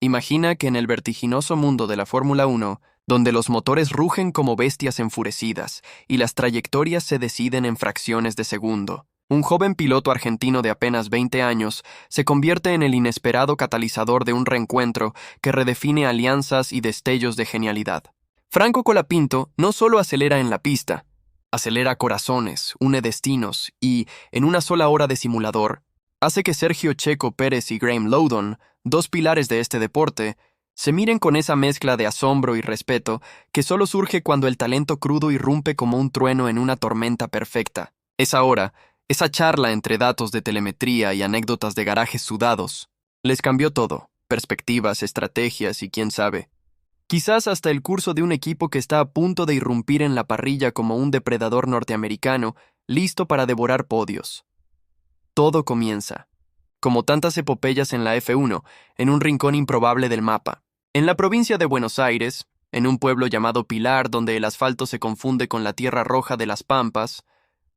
Imagina que en el vertiginoso mundo de la Fórmula 1, donde los motores rugen como bestias enfurecidas y las trayectorias se deciden en fracciones de segundo, un joven piloto argentino de apenas 20 años se convierte en el inesperado catalizador de un reencuentro que redefine alianzas y destellos de genialidad. Franco Colapinto no solo acelera en la pista, acelera corazones, une destinos y, en una sola hora de simulador, hace que Sergio Checo Pérez y Graham Lowdon, dos pilares de este deporte, se miren con esa mezcla de asombro y respeto que solo surge cuando el talento crudo irrumpe como un trueno en una tormenta perfecta. Esa hora, esa charla entre datos de telemetría y anécdotas de garajes sudados, les cambió todo, perspectivas, estrategias y quién sabe. Quizás hasta el curso de un equipo que está a punto de irrumpir en la parrilla como un depredador norteamericano, listo para devorar podios. Todo comienza, como tantas epopeyas en la F1, en un rincón improbable del mapa. En la provincia de Buenos Aires, en un pueblo llamado Pilar donde el asfalto se confunde con la tierra roja de las Pampas,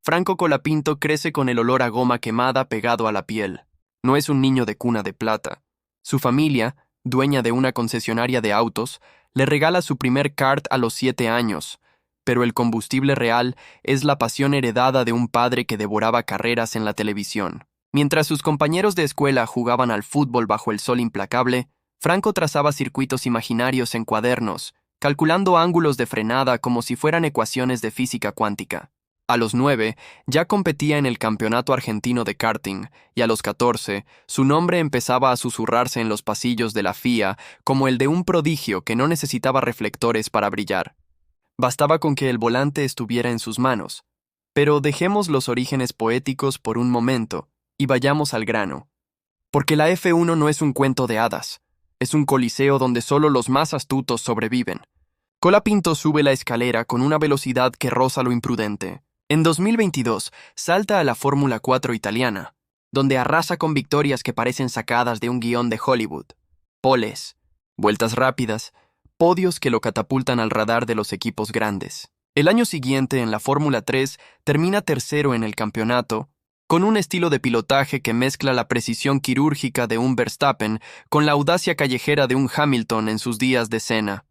Franco Colapinto crece con el olor a goma quemada pegado a la piel. No es un niño de cuna de plata. Su familia, dueña de una concesionaria de autos, le regala su primer kart a los 7 años, pero el combustible real es la pasión heredada de un padre que devoraba carreras en la televisión. Mientras sus compañeros de escuela jugaban al fútbol bajo el sol implacable, Franco trazaba circuitos imaginarios en cuadernos, calculando ángulos de frenada como si fueran ecuaciones de física cuántica. A los 9, ya competía en el campeonato argentino de karting, y a los 14, su nombre empezaba a susurrarse en los pasillos de la FIA como el de un prodigio que no necesitaba reflectores para brillar. Bastaba con que el volante estuviera en sus manos. Pero dejemos los orígenes poéticos por un momento y vayamos al grano. Porque la F1 no es un cuento de hadas, es un coliseo donde solo los más astutos sobreviven. Colapinto sube la escalera con una velocidad que roza lo imprudente. En 2022 salta a la Fórmula 4 italiana, donde arrasa con victorias que parecen sacadas de un guión de Hollywood. Poles, vueltas rápidas, podios que lo catapultan al radar de los equipos grandes. El año siguiente, en la Fórmula 3, termina tercero en el campeonato, con un estilo de pilotaje que mezcla la precisión quirúrgica de un Verstappen con la audacia callejera de un Hamilton en sus días de Senna.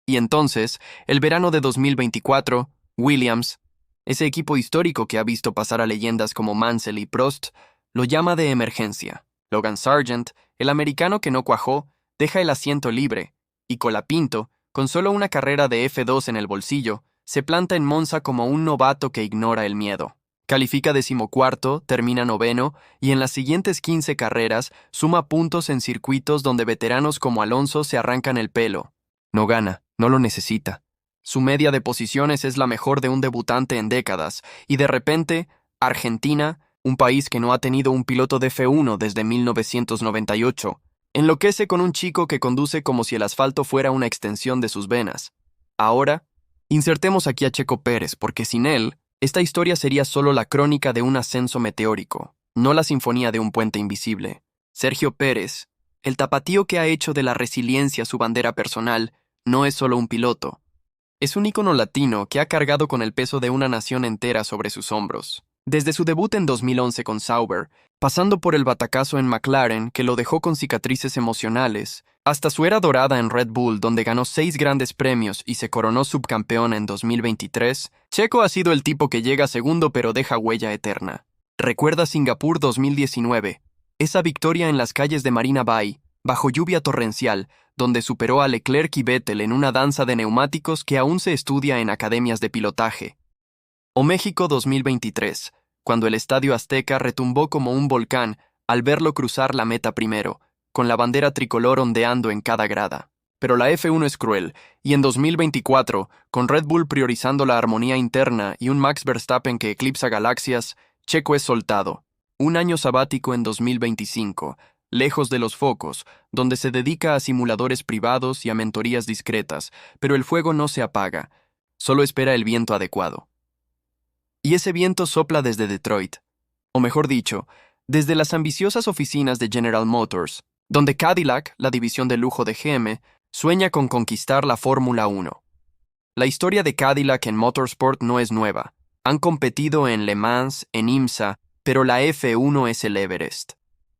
Y entonces, el verano de 2024, Williams, ese equipo histórico que ha visto pasar a leyendas como Mansell y Prost, lo llama de emergencia. Logan Sargent, el americano que no cuajó, deja el asiento libre, y Colapinto, con solo una carrera de F2 en el bolsillo, se planta en Monza como un novato que ignora el miedo. Califica 14º, termina 9º, y en las siguientes 15 carreras suma puntos en circuitos donde veteranos como Alonso se arrancan el pelo. No gana, no lo necesita. Su media de posiciones es la mejor de un debutante en décadas, y de repente, Argentina, un país que no ha tenido un piloto de F1 desde 1998, enloquece con un chico que conduce como si el asfalto fuera una extensión de sus venas. Ahora, insertemos aquí a Checo Pérez, porque sin él, esta historia sería solo la crónica de un ascenso meteórico, no la sinfonía de un puente invisible. Sergio Pérez, el tapatío que ha hecho de la resiliencia su bandera personal, no es solo un piloto. Es un ícono latino que ha cargado con el peso de una nación entera sobre sus hombros. Desde su debut en 2011 con Sauber, pasando por el batacazo en McLaren que lo dejó con cicatrices emocionales, hasta su era dorada en Red Bull donde ganó 6 grandes premios y se coronó subcampeón en 2023, Checo ha sido el tipo que llega segundo pero deja huella eterna. Recuerda Singapur 2019, esa victoria en las calles de Marina Bay, bajo lluvia torrencial, donde superó a Leclerc y Vettel en una danza de neumáticos que aún se estudia en academias de pilotaje. O México 2023, cuando el Estadio Azteca retumbó como un volcán al verlo cruzar la meta primero, con la bandera tricolor ondeando en cada grada. Pero la F1 es cruel, y en 2024, con Red Bull priorizando la armonía interna y un Max Verstappen que eclipsa galaxias, Checo es soltado. Un año sabático en 2025, lejos de los focos, donde se dedica a simuladores privados y a mentorías discretas, pero el fuego no se apaga, solo espera el viento adecuado. Y ese viento sopla desde Detroit, o mejor dicho, desde las ambiciosas oficinas de General Motors, donde Cadillac, la división de lujo de GM, sueña con conquistar la Fórmula 1. La historia de Cadillac en Motorsport no es nueva. Han competido en Le Mans, en IMSA, pero la F1 es el Everest.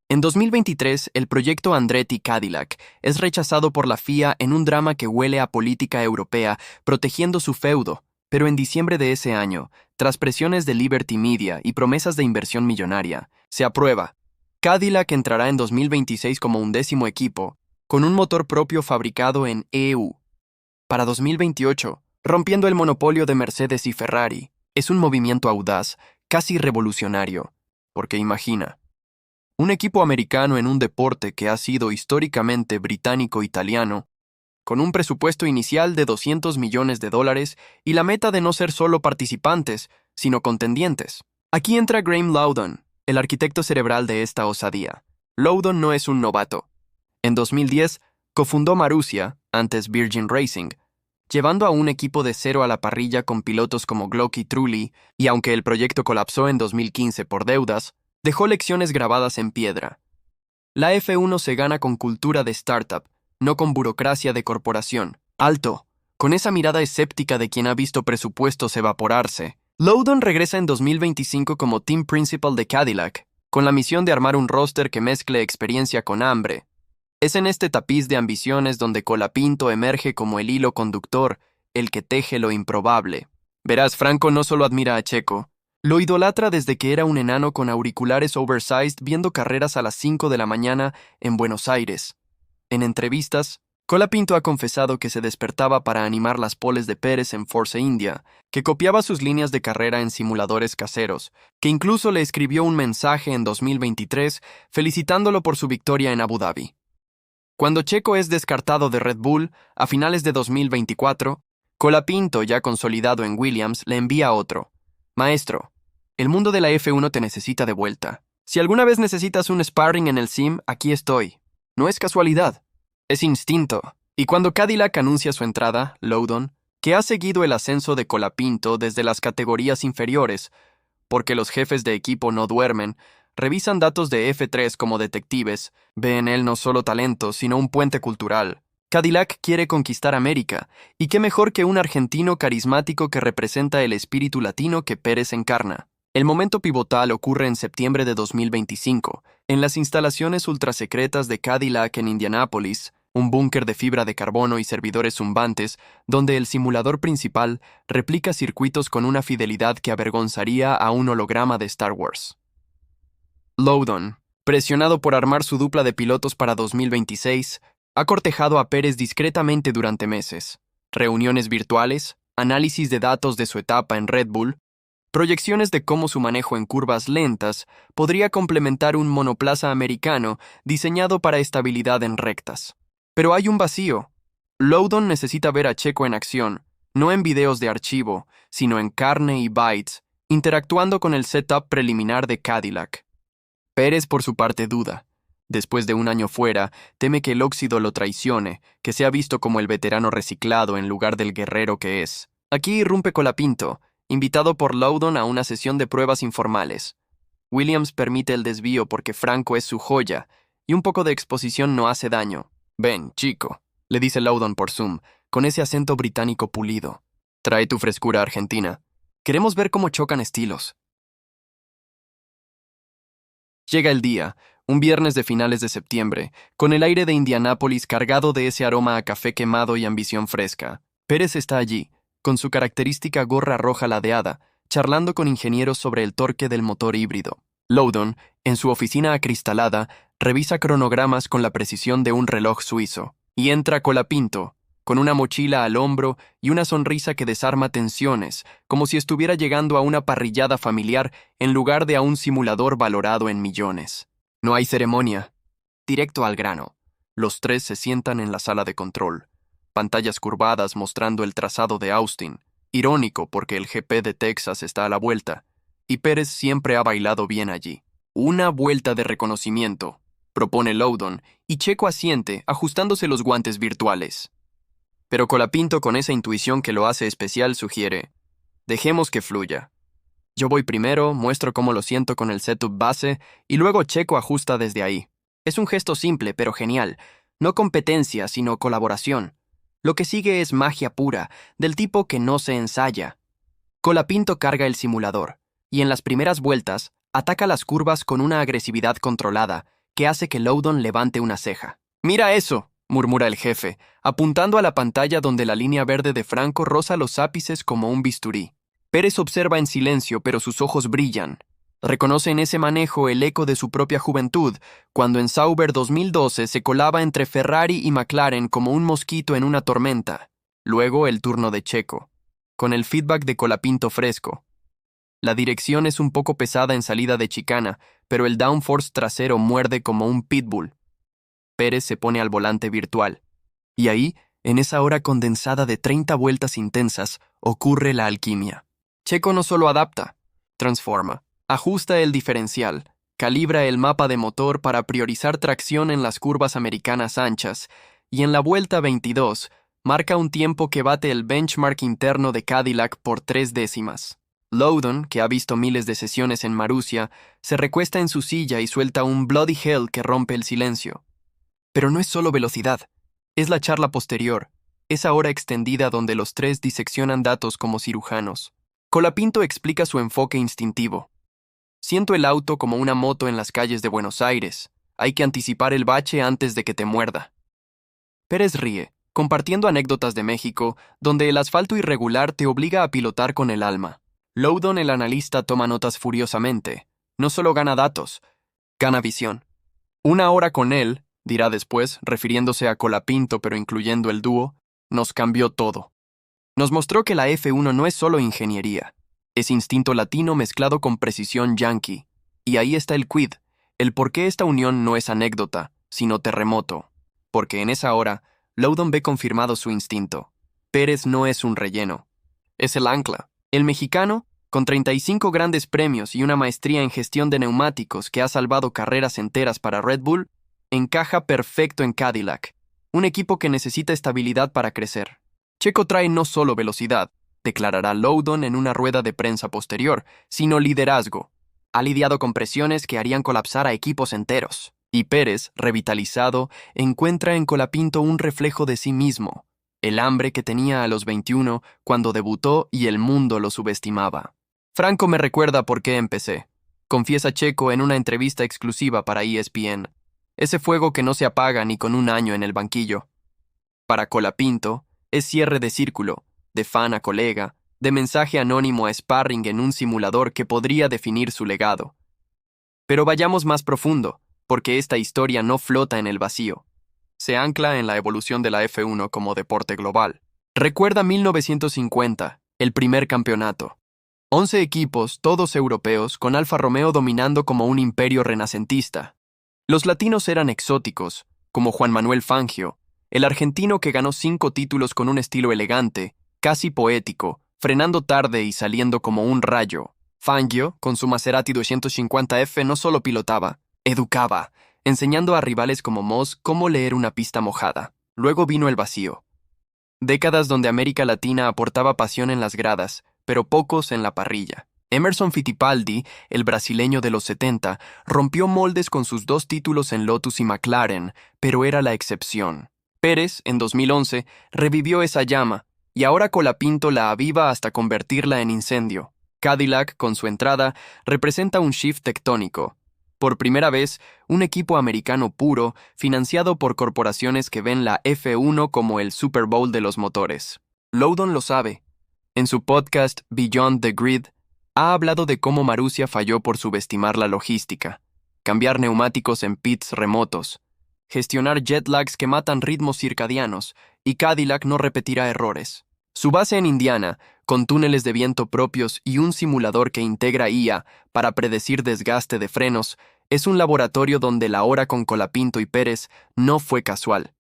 En 2023, el proyecto Andretti Cadillac es rechazado por la FIA en un drama que huele a política europea protegiendo su feudo, pero en diciembre de ese año, tras presiones de Liberty Media y promesas de inversión millonaria, se aprueba. Cadillac entrará en 2026 como 11º equipo, con un motor propio fabricado en EU. Para 2028, rompiendo el monopolio de Mercedes y Ferrari, es un movimiento audaz, casi revolucionario, porque imagina, un equipo americano en un deporte que ha sido históricamente británico-italiano, con un presupuesto inicial de $200 millones y la meta de no ser solo participantes, sino contendientes. Aquí entra Graham Loudon, el arquitecto cerebral de esta osadía. Loudon no es un novato. En 2010, cofundó Marussia, antes Virgin Racing, llevando a un equipo de cero a la parrilla con pilotos como Glock y Trulli, y aunque el proyecto colapsó en 2015 por deudas, dejó lecciones grabadas en piedra. La F1 se gana con cultura de startup, no con burocracia de corporación. Alto, con esa mirada escéptica de quien ha visto presupuestos evaporarse. Loudon regresa en 2025 como Team Principal de Cadillac, con la misión de armar un roster que mezcle experiencia con hambre. Es en este tapiz de ambiciones donde Colapinto emerge como el hilo conductor, el que teje lo improbable. Verás, Franco no solo admira a Checo, lo idolatra desde que era un enano con auriculares oversized viendo carreras a las 5 de la mañana en Buenos Aires. En entrevistas, Colapinto ha confesado que se despertaba para animar las poles de Pérez en Force India, que copiaba sus líneas de carrera en simuladores caseros, que incluso le escribió un mensaje en 2023 felicitándolo por su victoria en Abu Dhabi. Cuando Checo es descartado de Red Bull, a finales de 2024, Colapinto, ya consolidado en Williams, le envía otro. Maestro, el mundo de la F1 te necesita de vuelta. Si alguna vez necesitas un sparring en el sim, aquí estoy. No es casualidad, es instinto. Y cuando Cadillac anuncia su entrada, Loudon, que ha seguido el ascenso de Colapinto desde las categorías inferiores, porque los jefes de equipo no duermen, revisan datos de F3 como detectives, ve en él no solo talento, sino un puente cultural. Cadillac quiere conquistar América, y qué mejor que un argentino carismático que representa el espíritu latino que Pérez encarna. El momento pivotal ocurre en septiembre de 2025, en las instalaciones ultrasecretas de Cadillac en Indianápolis, un búnker de fibra de carbono y servidores zumbantes, donde el simulador principal replica circuitos con una fidelidad que avergonzaría a un holograma de Star Wars. Loudon, presionado por armar su dupla de pilotos para 2026, ha cortejado a Pérez discretamente durante meses. Reuniones virtuales, análisis de datos de su etapa en Red Bull, proyecciones de cómo su manejo en curvas lentas podría complementar un monoplaza americano diseñado para estabilidad en rectas. Pero hay un vacío. Loudon necesita ver a Checo en acción, no en videos de archivo, sino en carne y bytes, interactuando con el setup preliminar de Cadillac. Pérez, por su parte, duda. Después de un año fuera, teme que el óxido lo traicione, que sea visto como el veterano reciclado en lugar del guerrero que es. Aquí irrumpe Colapinto, invitado por Loudon a una sesión de pruebas informales. Williams permite el desvío porque Franco es su joya, y un poco de exposición no hace daño. «Ven, chico», le dice Loudon por Zoom, con ese acento británico pulido. «Trae tu frescura argentina. Queremos ver cómo chocan estilos». Llega el día, un viernes de finales de septiembre, con el aire de Indianápolis cargado de ese aroma a café quemado y ambición fresca. Pérez está allí, con su característica gorra roja ladeada, charlando con ingenieros sobre el torque del motor híbrido. Loudon, en su oficina acristalada, revisa cronogramas con la precisión de un reloj suizo, y entra Colapinto, con una mochila al hombro y una sonrisa que desarma tensiones, como si estuviera llegando a una parrillada familiar en lugar de a un simulador valorado en millones. No hay ceremonia. Directo al grano. Los tres se sientan en la sala de control. Pantallas curvadas mostrando el trazado de Austin. Irónico porque el GP de Texas está a la vuelta, y Pérez siempre ha bailado bien allí. Una vuelta de reconocimiento, propone Loudon, y Checo asiente, ajustándose los guantes virtuales. Pero Colapinto, con esa intuición que lo hace especial, sugiere: dejemos que fluya. Yo voy primero, muestro cómo lo siento con el setup base, y luego Checo ajusta desde ahí. Es un gesto simple, pero genial. No competencia, sino colaboración. Lo que sigue es magia pura, del tipo que no se ensaya. Colapinto carga el simulador, y en las primeras vueltas, ataca las curvas con una agresividad controlada, que hace que Loudon levante una ceja. «Mira eso», murmura el jefe, apuntando a la pantalla donde la línea verde de Franco roza los ápices como un bisturí. Pérez observa en silencio, pero sus ojos brillan. Reconoce en ese manejo el eco de su propia juventud, cuando en Sauber 2012 se colaba entre Ferrari y McLaren como un mosquito en una tormenta. Luego el turno de Checo, con el feedback de Colapinto fresco. La dirección es un poco pesada en salida de chicana, pero el downforce trasero muerde como un pitbull. Pérez se pone al volante virtual. Y ahí, en esa hora condensada de 30 vueltas intensas, ocurre la alquimia. Checo no solo adapta, transforma, ajusta el diferencial, calibra el mapa de motor para priorizar tracción en las curvas americanas anchas, y en la vuelta 22 marca un tiempo que bate el benchmark interno de Cadillac por 3 décimas. Loudon, que ha visto miles de sesiones en Marussia, se recuesta en su silla y suelta un Bloody Hell que rompe el silencio. Pero no es solo velocidad, es la charla posterior, esa hora extendida donde los tres diseccionan datos como cirujanos. Colapinto explica su enfoque instintivo. Siento el auto como una moto en las calles de Buenos Aires. Hay que anticipar el bache antes de que te muerda. Pérez ríe, compartiendo anécdotas de México, donde el asfalto irregular te obliga a pilotar con el alma. Loudon, el analista, toma notas furiosamente. No solo gana datos, gana visión. Una hora con él, dirá después, refiriéndose a Colapinto pero incluyendo el dúo, nos cambió todo. Nos mostró que la F1 no es solo ingeniería, es instinto latino mezclado con precisión yankee. Y ahí está el quid, el por qué esta unión no es anécdota, sino terremoto. Porque en esa hora, Loudon ve confirmado su instinto. Pérez no es un relleno, es el ancla. El mexicano, con 35 grandes premios y una maestría en gestión de neumáticos que ha salvado carreras enteras para Red Bull, encaja perfecto en Cadillac, un equipo que necesita estabilidad para crecer. Checo trae no solo velocidad, declarará Loudon en una rueda de prensa posterior, sino liderazgo. Ha lidiado con presiones que harían colapsar a equipos enteros. Y Pérez, revitalizado, encuentra en Colapinto un reflejo de sí mismo, el hambre que tenía a los 21 cuando debutó y el mundo lo subestimaba. Franco me recuerda por qué empecé, confiesa Checo en una entrevista exclusiva para ESPN. Ese fuego que no se apaga ni con un año en el banquillo. Para Colapinto, es cierre de círculo, de fan a colega, de mensaje anónimo a sparring en un simulador que podría definir su legado. Pero vayamos más profundo, porque esta historia no flota en el vacío. Se ancla en la evolución de la F1 como deporte global. Recuerda 1950, el primer campeonato. 11 equipos, todos europeos, con Alfa Romeo dominando como un imperio renacentista. Los latinos eran exóticos, como Juan Manuel Fangio, el argentino que ganó 5 títulos con un estilo elegante, casi poético, frenando tarde y saliendo como un rayo. Fangio, con su Maserati 250F, no solo pilotaba, educaba, enseñando a rivales como Moss cómo leer una pista mojada. Luego vino el vacío. Décadas donde América Latina aportaba pasión en las gradas, pero pocos en la parrilla. Emerson Fittipaldi, el brasileño de los 70, rompió moldes con sus 2 títulos en Lotus y McLaren, pero era la excepción. Pérez, en 2011, revivió esa llama, y ahora Colapinto la aviva hasta convertirla en incendio. Cadillac, con su entrada, representa un shift tectónico. Por primera vez, un equipo americano puro, financiado por corporaciones que ven la F1 como el Super Bowl de los motores. Loudon lo sabe. En su podcast Beyond the Grid, ha hablado de cómo Marussia falló por subestimar la logística, cambiar neumáticos en pits remotos, gestionar jet lags que matan ritmos circadianos, y Cadillac no repetirá errores. Su base en Indiana, con túneles de viento propios y un simulador que integra IA para predecir desgaste de frenos, es un laboratorio donde la hora con Colapinto y Pérez no fue casual.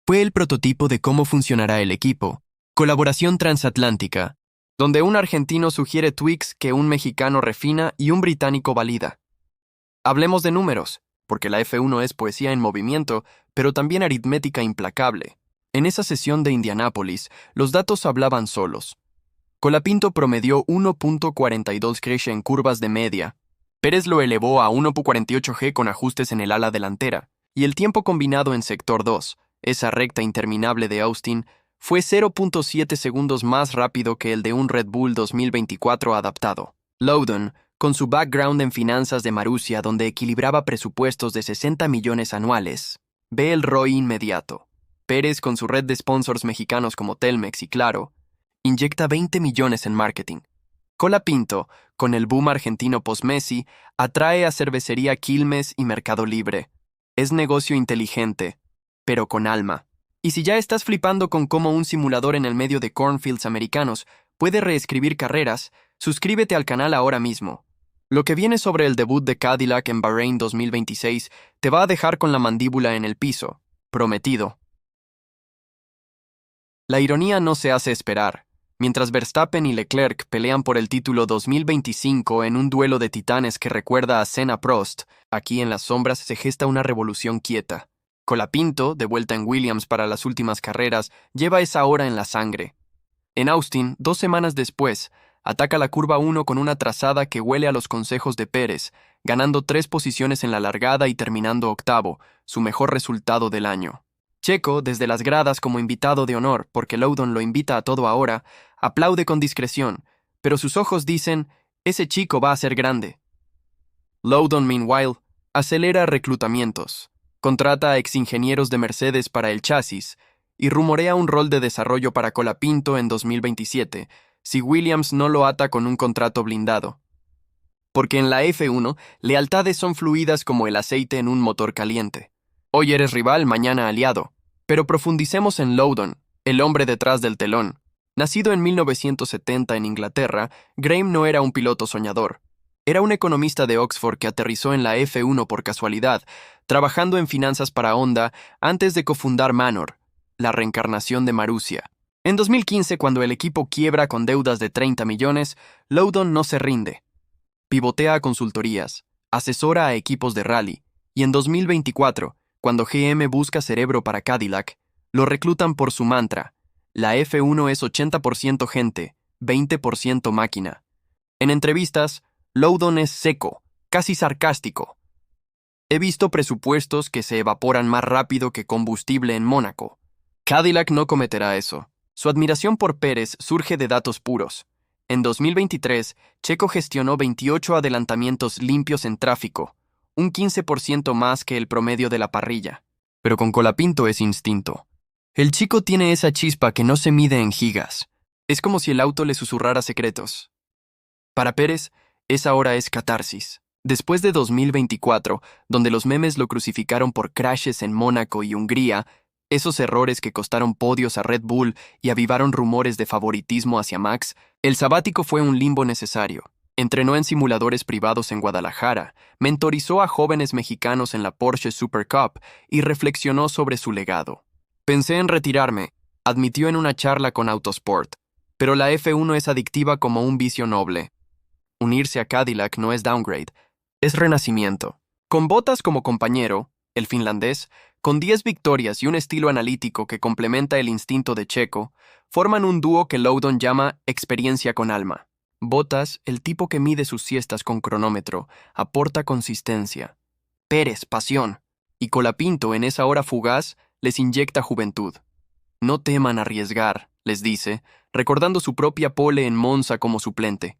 Fue el prototipo de cómo funcionará el equipo. Colaboración transatlántica, donde un argentino sugiere tweaks que un mexicano refina y un británico valida. Hablemos de números, porque la F1 es poesía en movimiento, pero también aritmética implacable. En esa sesión de Indianápolis, los datos hablaban solos. Colapinto promedió 1.42 G en curvas de media. Pérez lo elevó a 1.48 G con ajustes en el ala delantera, y el tiempo combinado en sector 2, esa recta interminable de Austin, fue 0.7 segundos más rápido que el de un Red Bull 2024 adaptado. Loudon, Con su background en finanzas de Marussia, donde equilibraba presupuestos de 60 millones anuales, ve el ROI inmediato. Pérez, con su red de sponsors mexicanos como Telmex y Claro, inyecta 20 millones en marketing. Colapinto, con el boom argentino post-Messi, atrae a Cervecería Quilmes y Mercado Libre. Es negocio inteligente, pero con alma. Y si ya estás flipando con cómo un simulador en el medio de cornfields americanos puede reescribir carreras, suscríbete al canal ahora mismo. Lo que viene sobre el debut de Cadillac en Bahrein 2026 te va a dejar con la mandíbula en el piso. Prometido. La ironía no se hace esperar. Mientras Verstappen y Leclerc pelean por el título 2025 en un duelo de titanes que recuerda a Senna-Prost, aquí en las sombras se gesta una revolución quieta. Colapinto, de vuelta en Williams para las últimas carreras, lleva esa hora en la sangre. En Austin, 2 semanas después, ataca la curva 1 con una trazada que huele a los consejos de Pérez, ganando 3 posiciones en la largada y terminando octavo, su mejor resultado del año. Checo, desde las gradas como invitado de honor, porque Loudon lo invita a todo ahora, aplaude con discreción, pero sus ojos dicen, ese chico va a ser grande. Loudon, meanwhile, acelera reclutamientos, contrata a exingenieros de Mercedes para el chasis y rumorea un rol de desarrollo para Colapinto en 2027, si Williams no lo ata con un contrato blindado. Porque en la F1, lealtades son fluidas como el aceite en un motor caliente. Hoy eres rival, mañana aliado. Pero profundicemos en Loudon, el hombre detrás del telón. Nacido en 1970 en Inglaterra, Graham no era un piloto soñador. Era un economista de Oxford que aterrizó en la F1 por casualidad, trabajando en finanzas para Honda antes de cofundar Manor, la reencarnación de Marussia. En 2015, cuando el equipo quiebra con deudas de 30 millones, Loudon no se rinde. Pivotea a consultorías, asesora a equipos de rally, y en 2024, cuando GM busca cerebro para Cadillac, lo reclutan por su mantra: la F1 es 80% gente, 20% máquina. En entrevistas, Loudon es seco, casi sarcástico. He visto presupuestos que se evaporan más rápido que combustible en Mónaco. Cadillac no cometerá eso. Su admiración por Pérez surge de datos puros. En 2023, Checo gestionó 28 adelantamientos limpios en tráfico, un 15% más que el promedio de la parrilla. Pero con Colapinto es instinto. El chico tiene esa chispa que no se mide en gigas. Es como si el auto le susurrara secretos. Para Pérez, esa hora es catarsis. Después de 2024, donde los memes lo crucificaron por crashes en Mónaco y Hungría, esos errores que costaron podios a Red Bull y avivaron rumores de favoritismo hacia Max, el sabático fue un limbo necesario. Entrenó en simuladores privados en Guadalajara, mentorizó a jóvenes mexicanos en la Porsche Super Cup y reflexionó sobre su legado. Pensé en retirarme, admitió en una charla con Autosport, pero la F1 es adictiva como un vicio noble. Unirse a Cadillac no es downgrade, es renacimiento. Con Bottas como compañero, el finlandés, con 10 victorias y un estilo analítico que complementa el instinto de Checo, forman un dúo que Loudon llama experiencia con alma. Bottas, el tipo que mide sus siestas con cronómetro, aporta consistencia. Pérez, pasión. Y Colapinto, en esa hora fugaz, les inyecta juventud. No teman arriesgar, les dice, recordando su propia pole en Monza como suplente.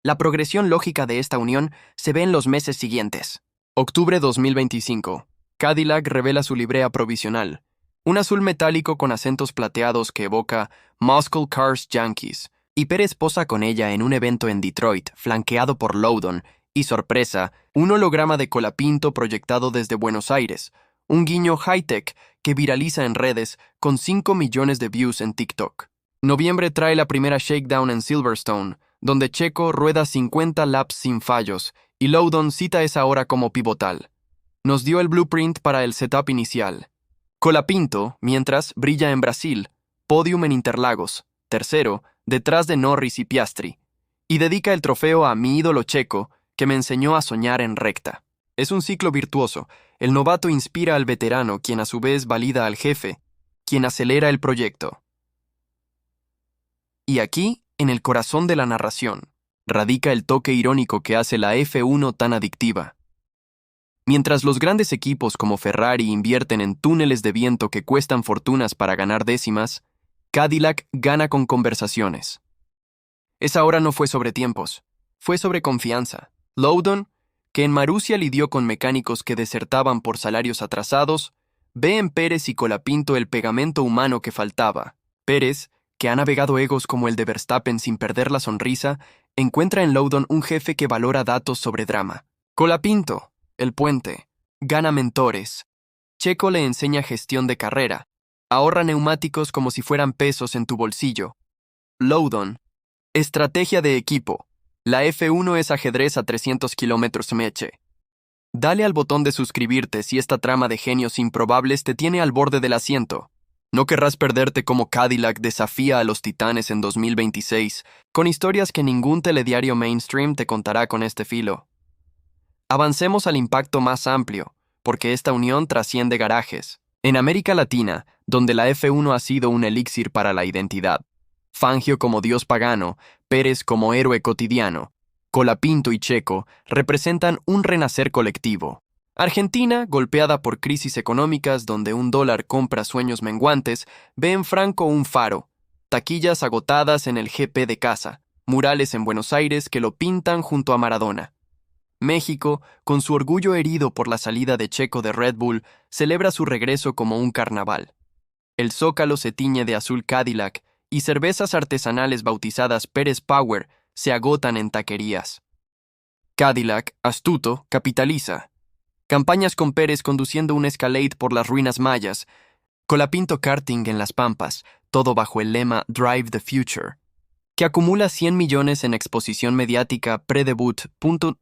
La progresión lógica de esta unión se ve en los meses siguientes. Octubre 2025. Cadillac revela su librea provisional. Un azul metálico con acentos plateados que evoca Muscle Cars Yankees, y Pérez posa con ella en un evento en Detroit, flanqueado por Loudon, y sorpresa, un holograma de Colapinto proyectado desde Buenos Aires, un guiño high-tech que viraliza en redes con 5 millones de views en TikTok. Noviembre trae la primera shakedown en Silverstone, donde Checo rueda 50 laps sin fallos, y Loudon cita esa hora como pivotal. Nos dio el blueprint para el setup inicial. Colapinto, mientras, brilla en Brasil, podium en Interlagos, tercero, detrás de Norris y Piastri, y dedica el trofeo a mi ídolo Checo, que me enseñó a soñar en recta. Es un ciclo virtuoso. El novato inspira al veterano, quien a su vez valida al jefe, quien acelera el proyecto. Y aquí, en el corazón de la narración, radica el toque irónico que hace la F1 tan adictiva. Mientras los grandes equipos como Ferrari invierten en túneles de viento que cuestan fortunas para ganar décimas, Cadillac gana con conversaciones. Esa hora no fue sobre tiempos, fue sobre confianza. Loudon, que en Marussia lidió con mecánicos que desertaban por salarios atrasados, ve en Pérez y Colapinto el pegamento humano que faltaba. Pérez, que ha navegado egos como el de Verstappen sin perder la sonrisa, encuentra en Loudon un jefe que valora datos sobre drama. Colapinto, el puente, gana mentores. Checo le enseña gestión de carrera. Ahorra neumáticos como si fueran pesos en tu bolsillo. Loudon, estrategia de equipo. La F1 es ajedrez a 300 kilómetros meche. Dale al botón de suscribirte si esta trama de genios improbables te tiene al borde del asiento. No querrás perderte cómo Cadillac desafía a los titanes en 2026, con historias que ningún telediario mainstream te contará con este filo. Avancemos al impacto más amplio, porque esta unión trasciende garajes. En América Latina, donde la F1 ha sido un elixir para la identidad, Fangio como dios pagano, Pérez como héroe cotidiano, Colapinto y Checo representan un renacer colectivo. Argentina, golpeada por crisis económicas donde un dólar compra sueños menguantes, ve en Franco un faro, taquillas agotadas en el GP de casa, murales en Buenos Aires que lo pintan junto a Maradona. México, con su orgullo herido por la salida de Checo de Red Bull, celebra su regreso como un carnaval. El Zócalo se tiñe de azul Cadillac y cervezas artesanales bautizadas Pérez Power se agotan en taquerías. Cadillac, astuto, capitaliza. Campañas con Pérez conduciendo un Escalade por las ruinas mayas, Colapinto karting en las Pampas, todo bajo el lema Drive the Future, que acumula 100 millones en exposición mediática pre-debut.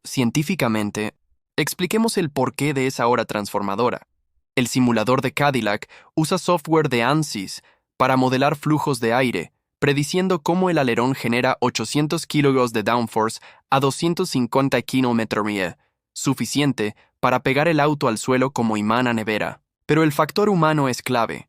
Científicamente, expliquemos el porqué de esa hora transformadora. El simulador de Cadillac usa software de ANSYS para modelar flujos de aire, prediciendo cómo el alerón genera 800 kilogramos de downforce a 250 km/h, suficiente para pegar el auto al suelo como imán a nevera. Pero el factor humano es clave.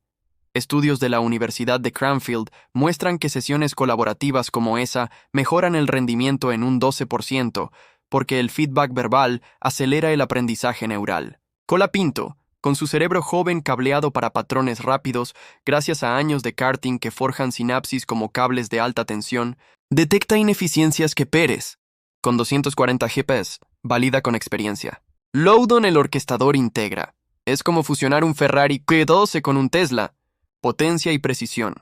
Estudios de la Universidad de Cranfield muestran que sesiones colaborativas como esa mejoran el rendimiento en un 12%, porque el feedback verbal acelera el aprendizaje neural. Colapinto, con su cerebro joven cableado para patrones rápidos, gracias a años de karting que forjan sinapsis como cables de alta tensión, detecta ineficiencias que Pérez, con 240 GPS, valida con experiencia. Loudon, el orquestador, integra. Es como fusionar un Ferrari Q12 con un Tesla. Potencia y precisión.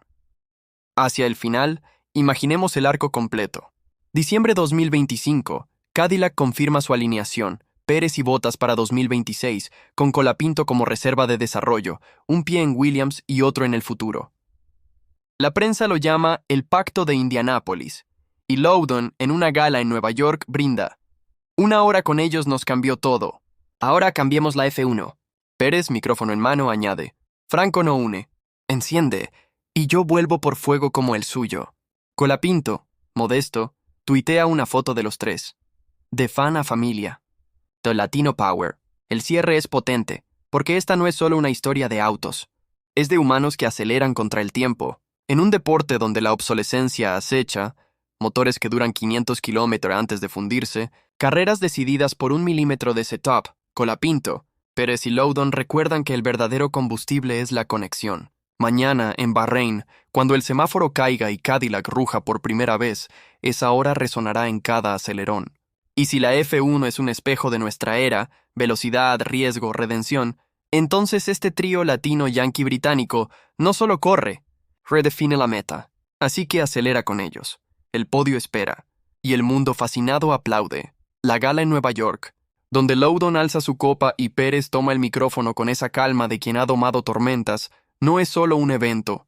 Hacia el final, imaginemos el arco completo. Diciembre 2025, Cadillac confirma su alineación, Pérez y Bottas para 2026, con Colapinto como reserva de desarrollo, un pie en Williams y otro en el futuro. La prensa lo llama el Pacto de Indianápolis, y Loudon, en una gala en Nueva York, brinda. Una hora con ellos nos cambió todo. Ahora cambiemos la F1. Pérez, micrófono en mano, añade. Franco no une. Enciende, y yo vuelvo por fuego como el suyo. Colapinto, modesto, tuitea una foto de los tres. De fan a familia. The Latino Power. El cierre es potente, porque esta no es solo una historia de autos. Es de humanos que aceleran contra el tiempo. En un deporte donde la obsolescencia acecha, motores que duran 500 kilómetros antes de fundirse, carreras decididas por 1 milímetro de setup, Colapinto, Pérez y Loudon recuerdan que el verdadero combustible es la conexión. Mañana, en Bahrein, cuando el semáforo caiga y Cadillac ruja por primera vez, esa hora resonará en cada acelerón. Y si la F1 es un espejo de nuestra era, velocidad, riesgo, redención, entonces este trío latino-yanqui-británico no solo corre, redefine la meta. Así que acelera con ellos. El podio espera, y el mundo fascinado aplaude. La gala en Nueva York, donde Loudon alza su copa y Pérez toma el micrófono con esa calma de quien ha domado tormentas, no es solo un evento,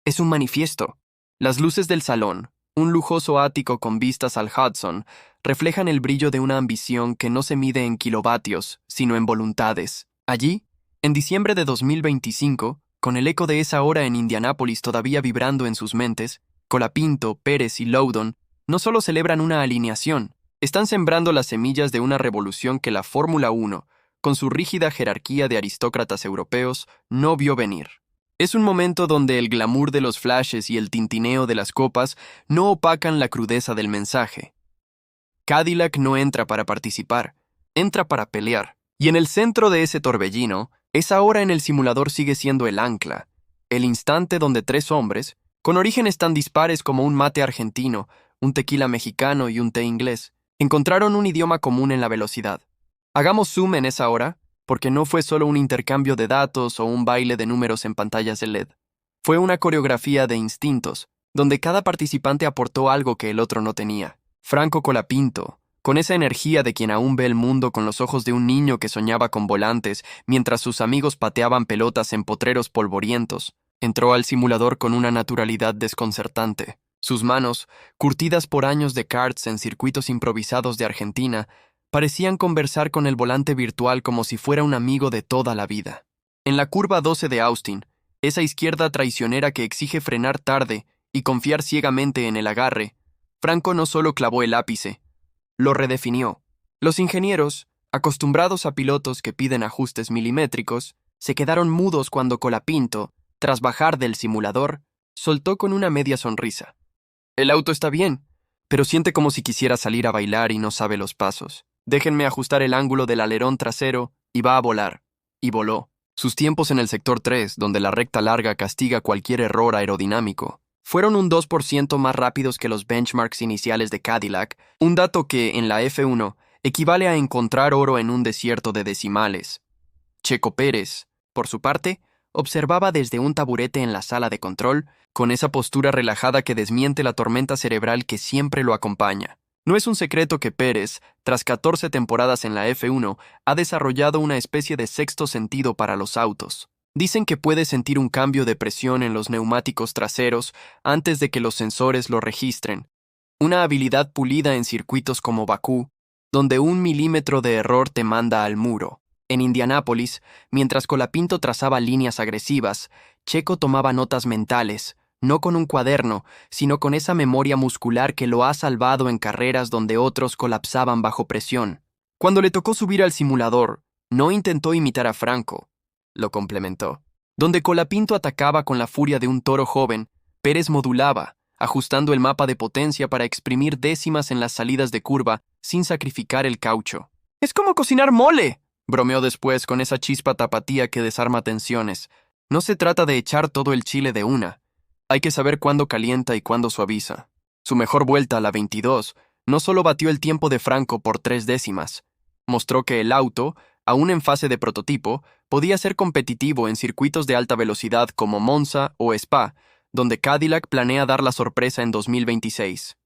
es un manifiesto. Las luces del salón, un lujoso ático con vistas al Hudson, reflejan el brillo de una ambición que no se mide en kilovatios, sino en voluntades. Allí, en diciembre de 2025, con el eco de esa hora en Indianápolis todavía vibrando en sus mentes, Colapinto, Pérez y Loudon no solo celebran una alineación, están sembrando las semillas de una revolución que la Fórmula 1, con su rígida jerarquía de aristócratas europeos, no vio venir. Es un momento donde el glamour de los flashes y el tintineo de las copas no opacan la crudeza del mensaje. Cadillac no entra para participar, entra para pelear. Y en el centro de ese torbellino, esa hora en el simulador sigue siendo el ancla, el instante donde tres hombres, con orígenes tan dispares como un mate argentino, un tequila mexicano y un té inglés, encontraron un idioma común en la velocidad. Hagamos zoom en esa hora, porque no fue solo un intercambio de datos o un baile de números en pantallas de LED. Fue una coreografía de instintos, donde cada participante aportó algo que el otro no tenía. Franco Colapinto, con esa energía de quien aún ve el mundo con los ojos de un niño que soñaba con volantes mientras sus amigos pateaban pelotas en potreros polvorientos, entró al simulador con una naturalidad desconcertante. Sus manos, curtidas por años de karts en circuitos improvisados de Argentina, parecían conversar con el volante virtual como si fuera un amigo de toda la vida. En la curva 12 de Austin, esa izquierda traicionera que exige frenar tarde y confiar ciegamente en el agarre, Franco no solo clavó el ápice, lo redefinió. Los ingenieros, acostumbrados a pilotos que piden ajustes milimétricos, se quedaron mudos cuando Colapinto, tras bajar del simulador, soltó con una media sonrisa. El auto está bien, pero siente como si quisiera salir a bailar y no sabe los pasos. Déjenme ajustar el ángulo del alerón trasero y va a volar. Y voló. Sus tiempos en el sector 3, donde la recta larga castiga cualquier error aerodinámico, fueron un 2% más rápidos que los benchmarks iniciales de Cadillac, un dato que, en la F1, equivale a encontrar oro en un desierto de decimales. Checo Pérez, por su parte, observaba desde un taburete en la sala de control, con esa postura relajada que desmiente la tormenta cerebral que siempre lo acompaña. No es un secreto que Pérez, tras 14 temporadas en la F1, ha desarrollado una especie de sexto sentido para los autos. Dicen que puede sentir un cambio de presión en los neumáticos traseros antes de que los sensores lo registren. Una habilidad pulida en circuitos como Bakú, donde 1 milímetro de error te manda al muro. En Indianápolis, mientras Colapinto trazaba líneas agresivas, Checo tomaba notas mentales, no con un cuaderno, sino con esa memoria muscular que lo ha salvado en carreras donde otros colapsaban bajo presión. Cuando le tocó subir al simulador, no intentó imitar a Franco, lo complementó. Donde Colapinto atacaba con la furia de un toro joven, Pérez modulaba, ajustando el mapa de potencia para exprimir décimas en las salidas de curva sin sacrificar el caucho. «Es como cocinar mole», bromeó después con esa chispa tapatía que desarma tensiones. No se trata de echar todo el chile de una. Hay que saber cuándo calienta y cuándo suaviza. Su mejor vuelta, la 22, no solo batió el tiempo de Franco por 3 décimas. Mostró que el auto, aún en fase de prototipo, podía ser competitivo en circuitos de alta velocidad como Monza o Spa, donde Cadillac planea dar la sorpresa en 2026.